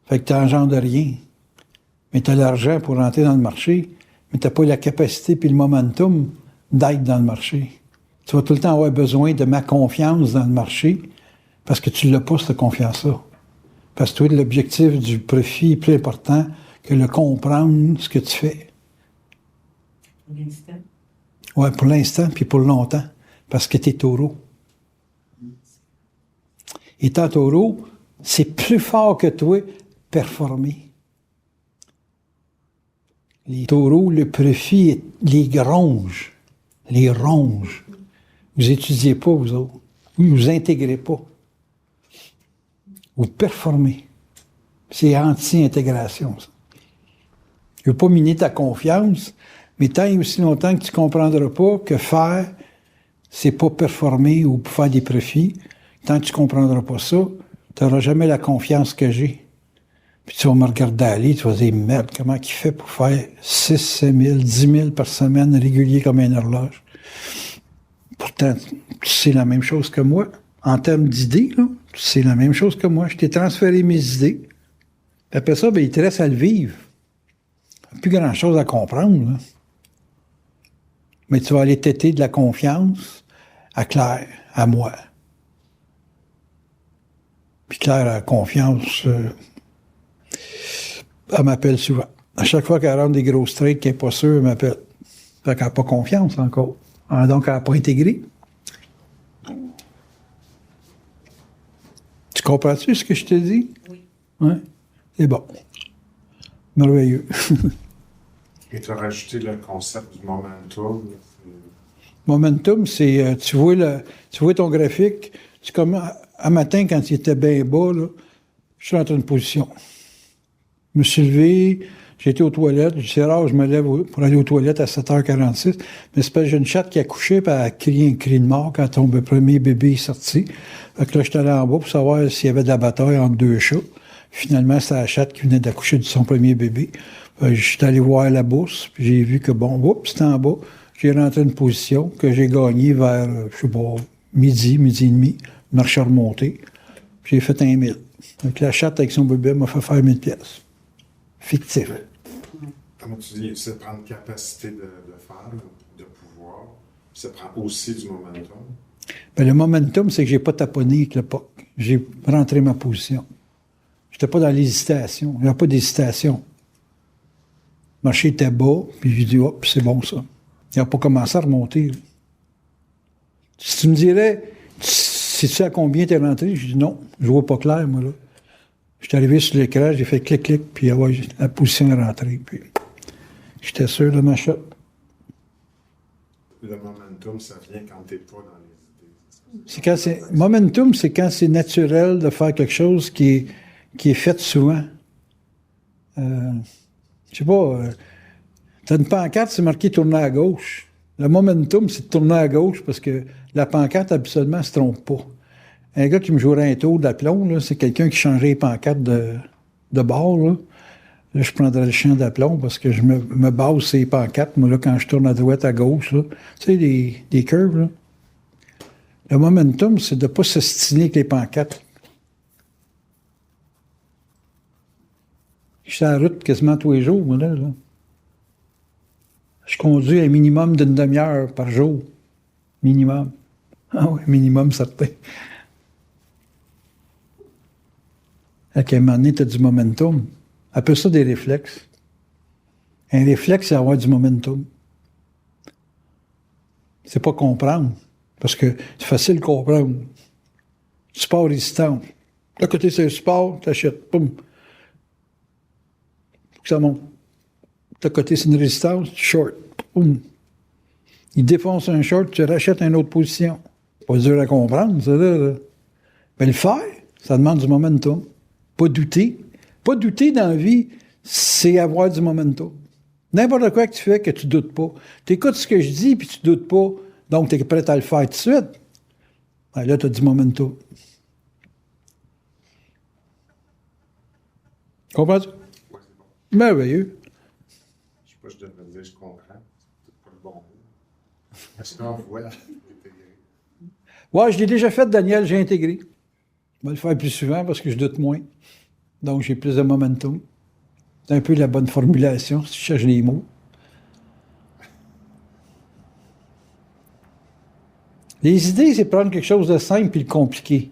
Fait que tu n'engendres rien. Mais tu as l'argent pour rentrer dans le marché, mais tu n'as pas la capacité puis le momentum d'être dans le marché. Tu vas tout le temps avoir besoin de ma confiance dans le marché parce que tu ne l'as pas, cette confiance-là. Parce que toi, l'objectif du profit est plus important que le comprendre ce que tu fais. pour l'instant, Oui, pour l'instant, puis pour longtemps. Parce que tu es taureau. Étant taureau, c'est plus fort que toi, performer. Les taureaux, le profit, les ronge. Vous étudiez pas, vous autres. Vous intégrez pas. Vous performez. C'est anti-intégration, ça. Je ne veux pas miner ta confiance, mais tant et aussi longtemps que tu ne comprendras pas que faire, c'est pas performer ou faire des profits, tant que tu ne comprendras pas ça, tu n'auras jamais la confiance que j'ai. Puis tu vas me regarder aller, tu vas dire, merde, comment il fait pour faire 6, 7 000, 10 000 par semaine régulier comme une horloge? Pourtant, pourtant, tu sais la même chose que moi. En termes d'idées, là, tu sais la même chose que moi. Je t'ai transféré mes idées. Puis après ça, ben, il te reste à le vivre. Plus grand-chose à comprendre, là. Mais tu vas aller têter de la confiance à Claire, à moi. Puis Claire a confiance. Elle m'appelle souvent. À chaque fois qu'elle rentre des grosses trades qu'elle n'est pas sûre, elle m'appelle. Fait qu'elle n'a pas confiance encore. Alors, donc, elle n'a pas intégré. Tu comprends-tu ce que je te dis? Oui. Ouais? C'est bon. Merveilleux. Et tu as rajouté le concept du momentum. Momentum, c'est, tu vois ton graphique, c'est comme un matin quand il était bien bas, là, je suis rentré dans une position. Je me suis levé, j'ai été aux toilettes, c'est rare, je me lève pour aller aux toilettes à 7h46, mais c'est parce que j'ai une chatte qui a couché, puis elle a crié un cri de mort quand ton premier bébé est sorti. Fait que là, j'étais allé en bas pour savoir s'il y avait de la bataille entre deux chats. Finalement, c'était la chatte qui venait d'accoucher de son premier bébé. Je suis allé voir la bourse, puis j'ai vu que bon, oups, c'était en bas. J'ai rentré une position que j'ai gagnée vers, je sais pas, midi et demi. Le marché a remonté. Puis j'ai fait 1 000. Donc la chatte avec son bébé m'a fait faire 1000 pièces. Fictif. Comment tu dis, ça prend une capacité de faire, de pouvoir. Ça prend aussi du momentum. Ben, le momentum, c'est que j'ai pas taponné avec le POC. J'ai rentré ma position. J'étais pas dans l'hésitation. Il n'y a pas d'hésitation. Le marché était bas, puis j'ai dit, hop, c'est bon ça. Il n'a pas commencé à remonter. Là. Si tu me dirais, sais-tu à combien tu es rentré? Je dis non, je vois pas clair, moi, là. Je suis arrivé sur l'écran, j'ai fait clic, puis ouais, la position est rentrée. Puis j'étais sûr de ma shot. Le momentum, ça vient quand tu n'es pas dans les idées. Momentum, c'est quand c'est naturel de faire quelque chose qui est fait souvent. Je sais pas, t'as une pancarte, c'est marqué tourner à gauche. Le momentum, c'est de tourner à gauche parce que la pancarte, habituellement, ne se trompe pas. Un gars qui me jouerait un tour d'aplomb, là, c'est quelqu'un qui changerait les pancartes de bord. Là, je prendrais le champ d'aplomb parce que je me base sur les pancartes, moi, là, quand je tourne à droite, à gauche. Là. Tu sais, des curves. Là. Le momentum, c'est de ne pas s'ostiner avec les pancartes. Je suis sur la route quasiment tous les jours, moi, là. Je conduis un minimum d'une demi-heure par jour. Minimum. Ah oui, minimum certain. À un moment donné, tu as du momentum. Appelle ça des réflexes. Un réflexe, c'est avoir du momentum. C'est pas comprendre. Parce que c'est facile de comprendre. Sport résistant. D'un côté, c'est un sport, t'achètes. Poum. Faut que ça monte. De côté, c'est une résistance, short. Boum. Il défonce un short, tu rachètes une autre position. Pas dur à comprendre, ça, là. Mais le faire, ça demande du momentum. Pas douter. Pas douter dans la vie, c'est avoir du momentum. N'importe quoi que tu fais que tu doutes pas. Tu écoutes ce que je dis, puis tu doutes pas, donc tu es prêt à le faire tout de suite. Ben là, tu as du momentum. Comprends-tu? Oui, c'est bon. Merveilleux. Je sais pas, je devrais dire, je comprends. C'est pas le bon mot. Est-ce qu'on voit intégrer? Ouais, je l'ai déjà fait, Daniel, j'ai intégré. Je vais le faire plus souvent parce que je doute moins. Donc, j'ai plus de momentum. C'est un peu la bonne formulation, si tu cherches les mots. Les idées, c'est prendre quelque chose de simple puis le compliquer.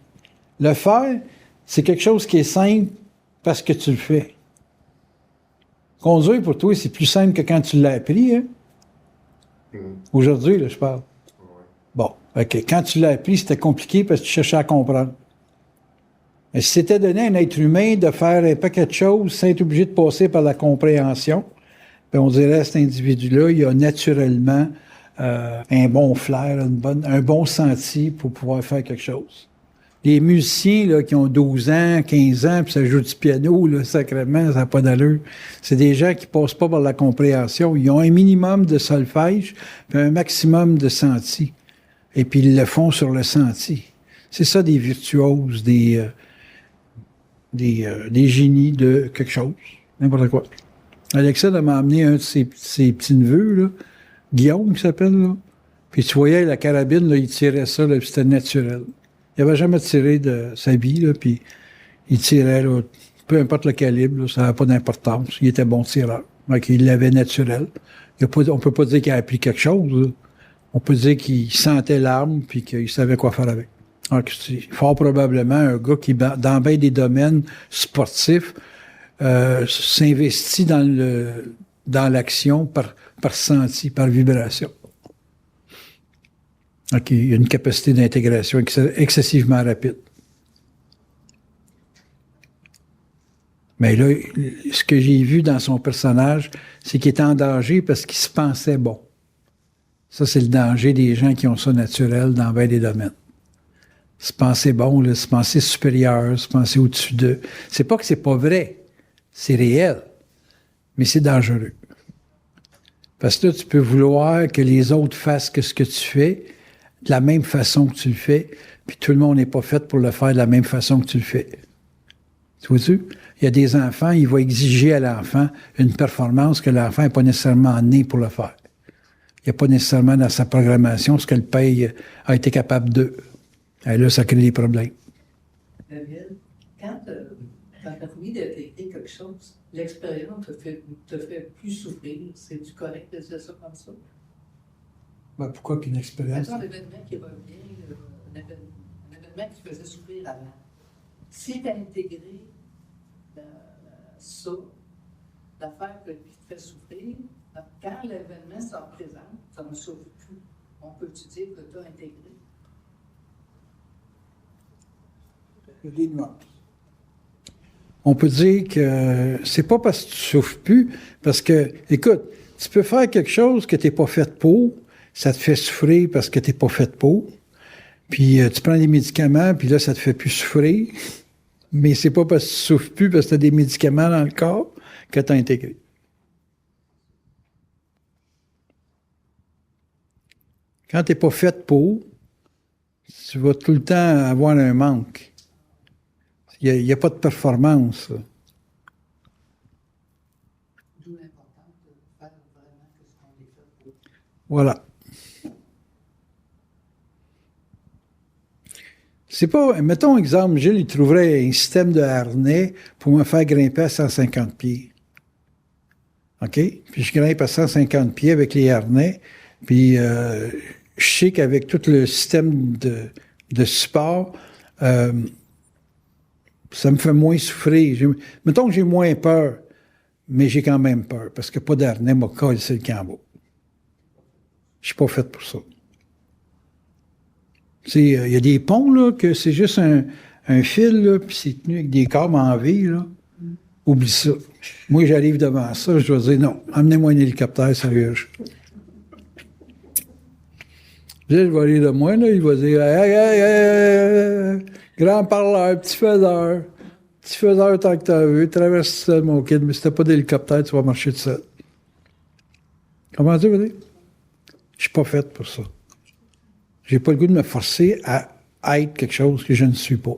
Le faire, c'est quelque chose qui est simple parce que tu le fais. Conduire, pour toi, c'est plus simple que quand tu l'as appris. Hein? Aujourd'hui, là, je parle. Ouais. Bon, OK. Quand tu l'as appris, c'était compliqué parce que tu cherchais à comprendre. Mais si c'était donné à un être humain de faire un paquet de choses sans être obligé de passer par la compréhension, bien, on dirait que cet individu-là, il a naturellement un bon flair, un bon senti pour pouvoir faire quelque chose. Les musiciens là, qui ont 12 ans, 15 ans, puis ça joue du piano, là, sacrément, ça n'a pas d'allure. C'est des gens qui passent pas par la compréhension. Ils ont un minimum de solfège, puis un maximum de senti. Et puis ils le font sur le senti. C'est ça des virtuoses, des génies de quelque chose. N'importe quoi. Alexa m'a amené un de ses petits-neveux, là, Guillaume, qui s'appelle, là. Puis tu voyais la carabine, là, il tirait ça, là, puis c'était naturel. Il n'avait jamais tiré de sa vie, là, puis il tirait, là, peu importe le calibre, là, ça n'avait pas d'importance. Il était bon tireur. Donc, il l'avait naturel. On peut pas dire qu'il a appris quelque chose, là. On peut dire qu'il sentait l'arme, puis qu'il savait quoi faire avec. Donc, c'est fort probablement un gars qui, dans bien des domaines sportifs, s'investit dans l'action par ressenti, par vibration. Donc, il y a une capacité d'intégration excessivement rapide. Mais là, ce que j'ai vu dans son personnage, c'est qu'il était en danger parce qu'il se pensait bon. Ça, c'est le danger des gens qui ont ça naturel dans bien des domaines. Se penser bon, là, se penser supérieur, se penser au-dessus d'eux. C'est pas que c'est pas vrai. C'est réel. Mais c'est dangereux. Parce que là, tu peux vouloir que les autres fassent ce que tu fais de la même façon que tu le fais, puis tout le monde n'est pas fait pour le faire de la même façon que tu le fais. Tu vois-tu? Il y a des enfants, il va exiger à l'enfant une performance que l'enfant n'est pas nécessairement né pour le faire. Il n'y a pas nécessairement dans sa programmation ce que le père a été capable de. Et là, ça crée des problèmes. David, quand tu as envie d'intégrer quelque chose, l'expérience te fait plus souffrir. C'est-tu correct de dire ça comme ça? Ben, pourquoi qu'une expérience? Mettons un événement qui revient, un événement qui faisait souffrir avant. Si tu as intégré ça, l'affaire qui te fait souffrir, quand l'événement se représente, ça ne souffre plus. On peut-tu dire que tu as intégré? Il y a des nuances. On peut dire que c'est pas parce que tu souffres plus, parce que, écoute, tu peux faire quelque chose que tu n'es pas fait pour, ça te fait souffrir parce que tu n'es pas fait pour, puis tu prends des médicaments, puis là, ça te fait plus souffrir, mais c'est pas parce que tu souffres plus, parce que tu as des médicaments dans le corps, que tu as intégré. Quand tu n'es pas fait pour, tu vas tout le temps avoir un manque. Il n'y a pas de performance. D'où l'importance de faire vraiment ce qu'on est fait pour. Voilà. C'est pas, mettons exemple, Gilles, il trouverait un système de harnais pour me faire grimper à 150 pieds. OK? Puis je grimpe à 150 pieds avec les harnais, puis je sais qu'avec tout le système de support, ça me fait moins souffrir. Mettons que j'ai moins peur, mais j'ai quand même peur, parce que pas d'harnais m'a collé sur le cambo. Je suis pas fait pour ça. Il y a des ponts, là, que c'est juste un fil, là, puis c'est tenu avec des câbles en V, là. Oublie ça. Moi, j'arrive devant ça, je dois dire non, amenez-moi un hélicoptère, sérieux. Gilles va rire de moi, là, il va dire hey, grand parleur, petit faiseur tant que t'as vu, traverse seul, mon kid, mais si t'as pas d'hélicoptère, tu vas marcher tout seul. Comment dire, vous dire? Je suis pas fait pour ça. J'ai pas le goût de me forcer à être quelque chose que je ne suis pas.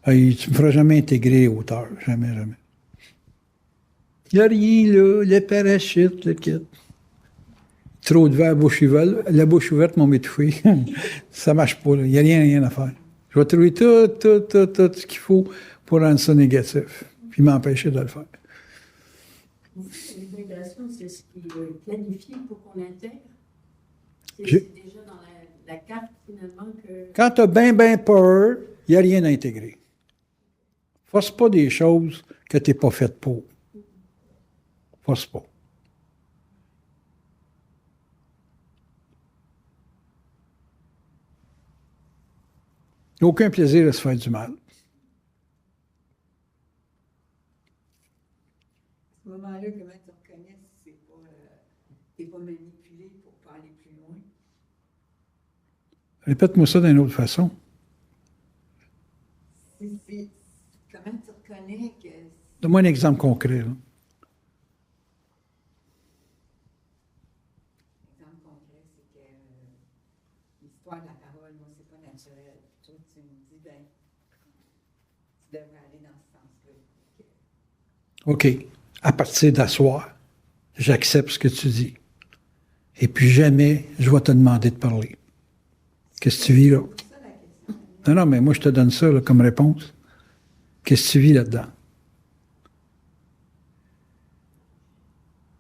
Hey, tu me feras jamais intégrer les hauteurs. Jamais, jamais. Il n'y a rien, là. Le parachute, le kit. Trop de vent à la bouche ouverte m'a m'étouffé. Ça marche pas, là. Il n'y a rien à faire. Je vais trouver tout ce qu'il faut pour rendre ça négatif. Puis m'empêcher de le faire. L'intégration, c'est ce qui est planifié pour qu'on intègre. C'est J'ai- déjà dans la carte, finalement, que... Quand tu as bien peur, il n'y a rien à intégrer. Force pas des choses que tu n'es pas fait pour. Force pas. Il n'y a aucun plaisir à se faire du mal. À ce moment-là, comment tu reconnais si t'es pas manipulé pour pas aller plus loin? Répète-moi ça d'une autre façon. Comment tu reconnais que Donne-moi un exemple concret. Là. l'exemple concret, c'est que l'histoire de la parole, moi, c'est pas naturel. Toi, tu me dis, ben, tu devrais aller dans ce sens-là. OK. À partir d'asseoir, j'accepte ce que tu dis. Et puis jamais je vais te demander de parler. Qu'est-ce que tu vis là? Non, non, mais moi je te donne ça là, comme réponse. Qu'est-ce que tu vis là-dedans?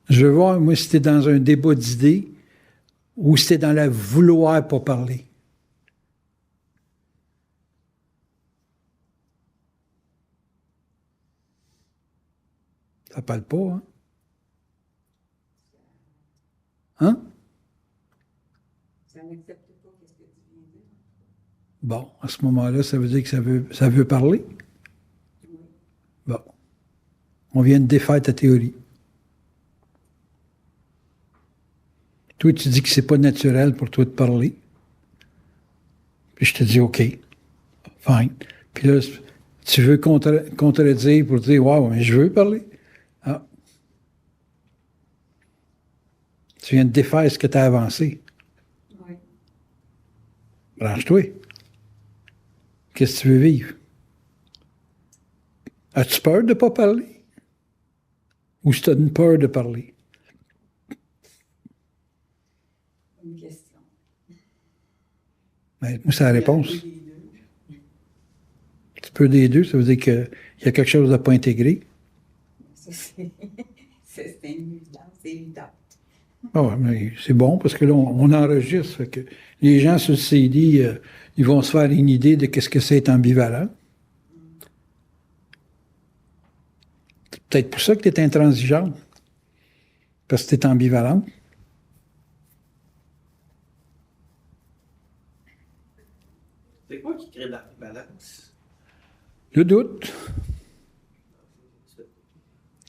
Je veux voir, moi, si t'es dans un débat d'idées ou si t'es dans la vouloir pas parler. Ça parle pas, hein? Hein? Ça n'accepte pas ce que tu viens de dire. Bon, à ce moment-là, ça veut dire que ça veut parler? Bon. On vient de défaire ta théorie. Toi, tu dis que c'est pas naturel pour toi de parler. Puis je te dis OK. Fine. Puis là, tu veux contredire pour dire wow, mais je veux parler. Ah. Tu viens de défaire ce que tu as avancé. Oui. Branche-toi. Qu'est-ce que tu veux vivre? As-tu peur de ne pas parler? Ou si tu as une peur de parler? Une question. Ben, moi, c'est la réponse. Tu peux des deux, ça veut dire qu'il y a quelque chose de pas intégré. Ça, c'est une évidence, c'est évident. Ah ouais, mais c'est bon parce que là, on enregistre. Fait que les gens sur le CD, ils vont se faire une idée de qu'est-ce que c'est être ambivalent. C'est peut-être pour ça que tu es intransigeante. Parce que tu es ambivalente. C'est quoi qui crée l'ambivalence? Le doute.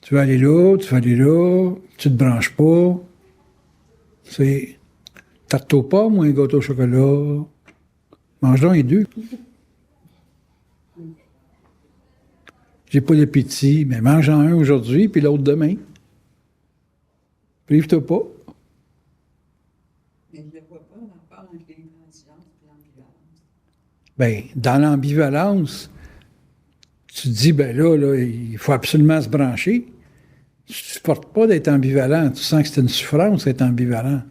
Tu vas aller là, tu vas aller là, tu te branches pas. C'est tarte aux pommes ou un gâteau au chocolat. Mange donc les deux. J'ai pas d'appétit, mais mange-en un aujourd'hui, puis l'autre demain. Prive-toi pas. Mais je ne le vois pas, on parle entre l'intransigeance et l'ambivalence. Bien, dans l'ambivalence, tu te dis, ben là, il faut absolument se brancher. Tu ne supportes pas d'être ambivalent. Tu sens que c'est une souffrance d'être ambivalent.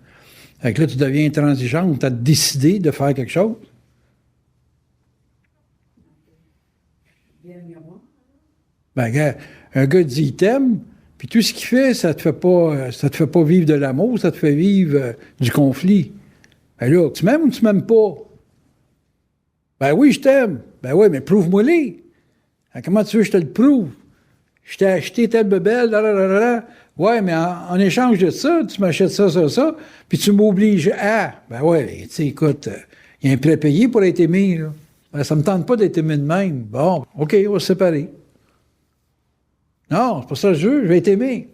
Fait que là, tu deviens intransigeant, tu as décidé de faire quelque chose. Bien miroir. Ben, gars, un gars dit il t'aime, puis tout ce qu'il fait, ça te fait pas vivre de l'amour, ça te fait vivre du conflit. Ben là, tu m'aimes ou tu m'aimes pas? Ben oui, je t'aime. Ben oui, mais prouve-moi-les. Comment tu veux que je te le prouve? Je t'ai acheté telle bebelle, ouais, mais en échange de ça, tu m'achètes ça, puis tu m'obliges à. Ben ouais, tu sais, écoute, il y a un prêt payé pour être aimé, là. Ben, ça me tente pas d'être aimé de même. Bon, OK, on va se séparer. Non, c'est pas ça que je veux, je vais être aimé.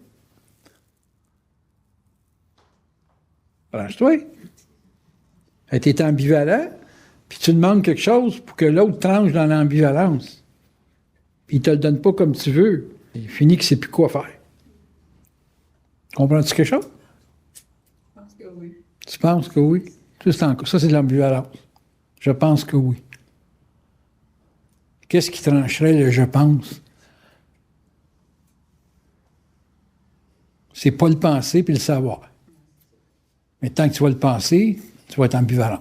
Branche-toi. Tu es ambivalent, puis tu demandes quelque chose pour que l'autre tranche dans l'ambivalence. Puis il te le donne pas comme tu veux. Il finit qu'il ne sait plus quoi faire. Comprends-tu quelque chose? Je pense que oui. Tu penses que oui? Ça, c'est de l'ambivalence. Je pense que oui. Qu'est-ce qui trancherait le « je pense » ? C'est pas le penser puis le savoir. Mais tant que tu vas le penser, tu vas être ambivalent.